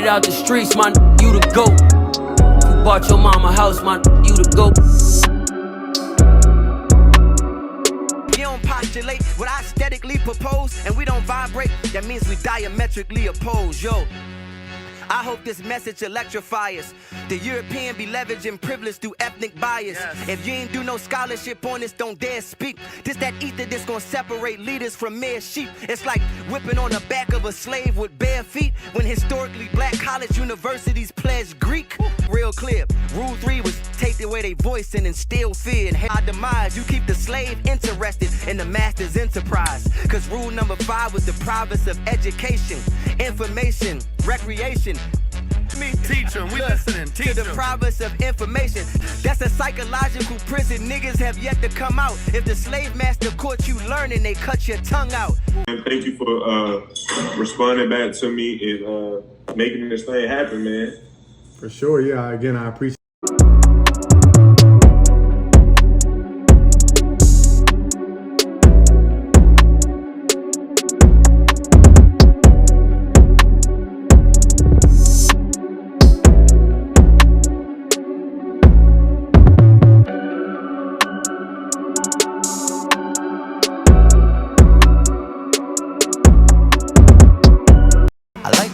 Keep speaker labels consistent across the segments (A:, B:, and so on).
A: Straight out the streets, man, you the GOAT. Who bought your mama house, man, you the GOAT.
B: You don't postulate what I aesthetically propose, and we don't vibrate, that means we diametrically oppose, yo. I hope this message electrifies. The European be leveraging privilege through ethnic bias. Yes. If you ain't do no scholarship on this, don't dare speak. This that ether that's gonna separate leaders from mere sheep. It's like whipping on the back of a slave with bare feet when historically black college universities pledged Greek. Real clear, rule 3 was take away their voice and instill fear. And our demise, you keep the slave interested in the master's enterprise. Cause rule number 5 was the province of education, information, recreation.
C: Me teach them, we listening, teach
B: to the
C: them.
B: province of information. That's a psychological prison niggas have yet to come out. If the slave master caught you learning, they cut your tongue out.
D: And thank you for responding back to me and making this thing happen, man.
E: For sure, yeah. Again, I appreciate.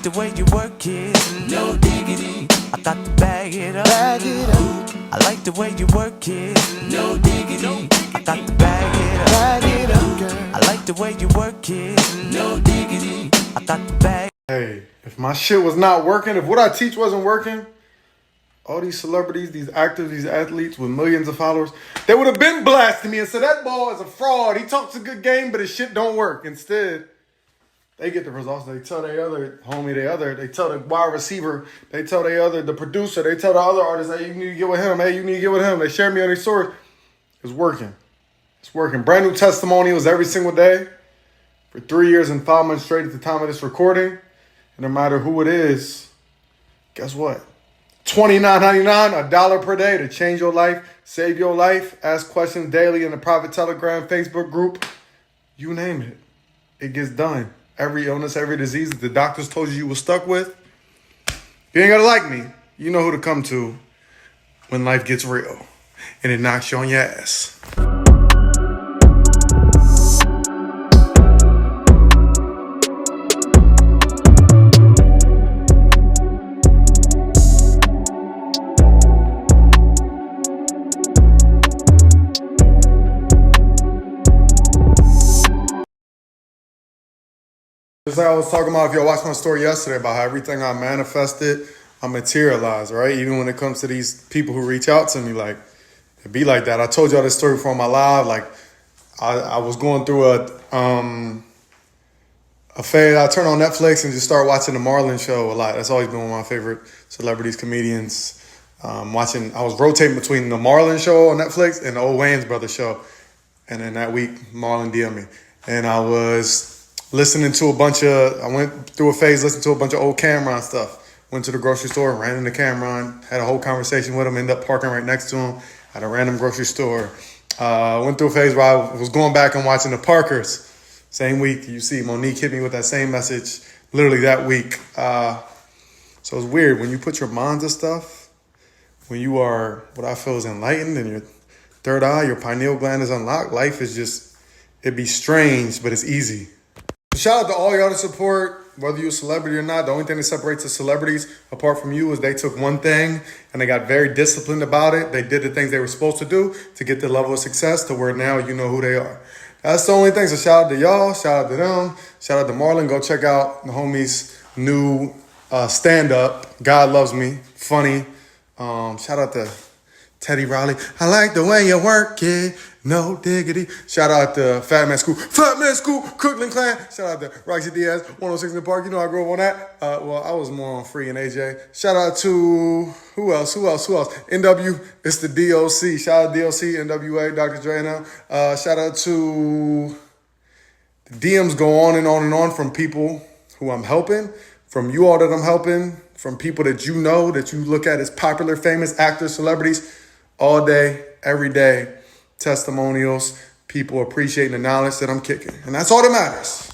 F: The way you work it, no diggity. I got to bag it up. I like the way you work it, no diggity. I got to bag it up. Girl. I like the way you work it, no diggity. I got to bag.
E: Hey, if my shit was not working, if what I teach wasn't working, all these celebrities, these actors, these athletes with millions of followers, they would have been blasting me and said that ball is a fraud. He talks a good game, but his shit don't work. Instead, they get the results. They tell their other homie, they tell the wide receiver, they tell the producer, they tell the other artist, hey, you need to get with him. Hey, you need to get with him. They share me on their stories. It's working. It's working. Brand new testimonials every single day for 3 years and 5 months straight at the time of this recording. And no matter who it is, guess what? $29.99, $1 per day to change your life, save your life, ask questions daily in the private Telegram, Facebook group, you name it. It gets done. Every illness, every disease that the doctors told you were stuck with. You ain't gotta like me. You know who to come to when life gets real and it knocks you on your ass. Just like I was talking about, if y'all watched my story yesterday about how everything I manifested, I materialized, right? Even when it comes to these people who reach out to me, like, it be like that. I told y'all this story before my live. Like, I was going through a phase. I turned on Netflix and just started watching the Marlon Show a lot. That's always been one of my favorite celebrities, comedians. I was rotating between the Marlon Show on Netflix and the old Wayans Brothers Show. And then that week, Marlon DM'd me. And I was listening to I went through a phase, listening to a bunch of old Cameron stuff. Went to the grocery store, ran into Cameron, had a whole conversation with him, ended up parking right next to him at a random grocery store. Went through a phase where I was going back and watching the Parkers. Same week, you see Monique hit me with that same message literally that week. So it's weird when you put your mind to stuff, when you are, what I feel is enlightened and your third eye, your pineal gland is unlocked, life is just, it'd be strange, but it's easy. Shout out to all y'all to support, whether you're a celebrity or not. The only thing that separates the celebrities apart from you is they took one thing and they got very disciplined about it. They did the things they were supposed to do to get the level of success to where now you know who they are. That's the only thing. So shout out to y'all. Shout out to them. Shout out to Marlon. Go check out the homie's new stand-up, God Loves Me. Funny. Shout out to Teddy Riley. I like the way you work it. No diggity. Shout out to Fat Man School, Crooklyn Clan. Shout out to Roxy Diaz, 106 in the Park. You know I grew up on that. Well, I was more on Free and AJ. Shout out to, who else? NW, it's the DOC. Shout out DOC, NWA, Dr. Dre and them. Shout out to, the DMs go on and on and on from people who I'm helping, from you all that I'm helping, from people that you know, that you look at as popular, famous actors, celebrities, all day, every day. Testimonials, people appreciating the knowledge that I'm kicking. And that's all that matters.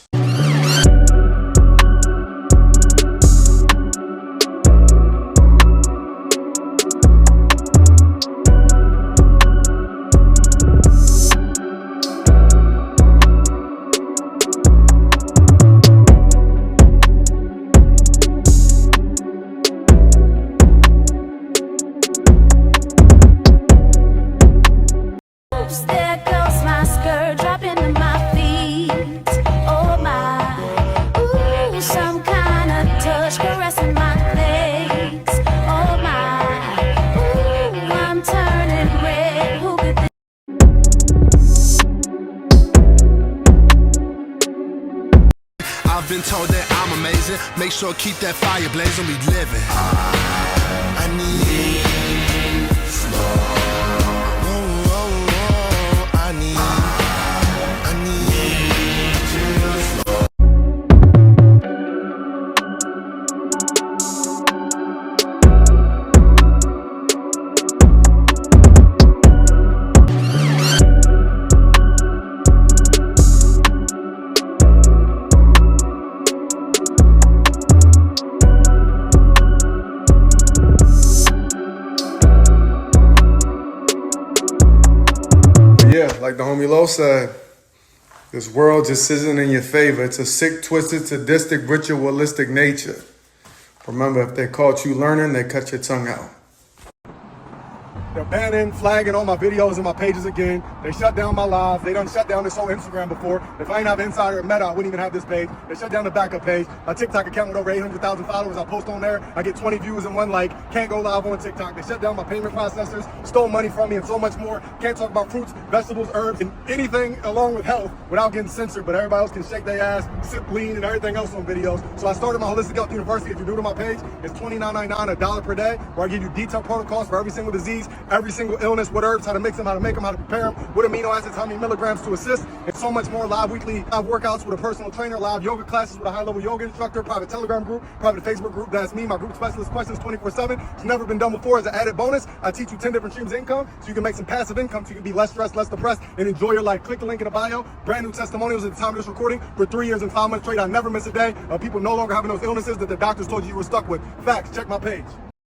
G: I've been told that I'm amazing. Make sure keep that fire blazing, we living. I need slow. I need
E: Yeah, like the homie Lo said, this world just isn't in your favor. It's a sick, twisted, sadistic, ritualistic nature. Remember, if they caught you learning, they cut your tongue out.
H: They're banning, flagging all my videos and my pages again. They shut down my lives. They done shut down this whole Instagram before. If I ain't have Insider or Meta, I wouldn't even have this page. They shut down the backup page. My TikTok account with over 800,000 followers. I post on there. I get 20 views and 1 like. Can't go live on TikTok. They shut down my payment processors, stole money from me and so much more. Can't talk about fruits, vegetables, herbs, and anything along with health without getting censored. But everybody else can shake their ass, sip lean, and everything else on videos. So I started my Holistic Health University. If you're new to my page, it's $29.99, $1 per day, where I give you detailed protocols for every single disease, every single illness, what herbs, how to mix them, how to make them, how to prepare them, what amino acids, how many milligrams to assist, and so much more. Live weekly live workouts with a personal trainer, live yoga classes with a high-level yoga instructor, private Telegram group, private Facebook group. That's me, my group specialist, questions 24/7. It's never been done before. As an added bonus, I teach you 10 different streams of income so you can make some passive income so you can be less stressed, less depressed, and enjoy your life. Click the link in the bio. Brand new testimonials at the time of this recording for 3 years and 5 months straight. I never miss a day of people no longer having those illnesses that the doctors told you were stuck with. Facts. Check my page.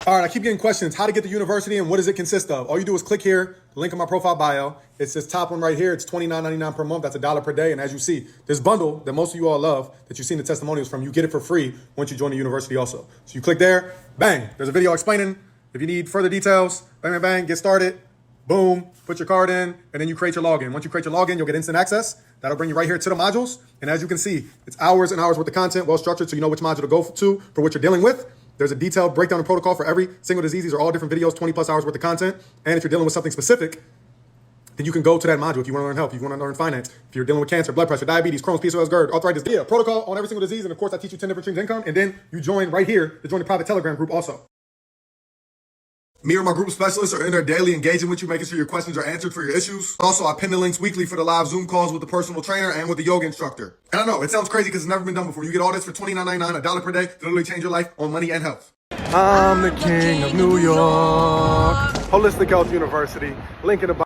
E: All right, I keep getting questions. How to get the university and what does it consist of? All you do is click here, link in my profile bio. It's this top one right here. It's $29.99 per month. That's $1 per day. And as you see, this bundle that most of you all love, that you've seen the testimonials from, you get it for free once you join the university also. So you click there, bang, there's a video explaining. If you need further details, bang, bang, bang, get started. Boom, put your card in, and then you create your login. Once you create your login, you'll get instant access. That'll bring you right here to the modules. And as you can see, it's hours and hours worth of content, well structured, so you know which module to go to for what you're dealing with. There's a detailed breakdown and protocol for every single disease. These are all different videos, 20 plus hours worth of content. And if you're dealing with something specific, then you can go to that module if you want to learn health, if you want to learn finance, if you're dealing with cancer, blood pressure, diabetes, Crohn's, PCOS, GERD, arthritis. Yeah, protocol on every single disease. And of course, I teach you 10 different streams of income. And then you join right here to join the private Telegram group also. Me or my group specialists are in there daily engaging with you, making sure your questions are answered for your issues. Also, I pin the links weekly for the live Zoom calls with the personal trainer and with the yoga instructor. And I know, it sounds crazy because it's never been done before. You get all this for $29.99, $1 per day to literally change your life on money and health. I'm the king of New York. Holistic Health University. Link in the bio.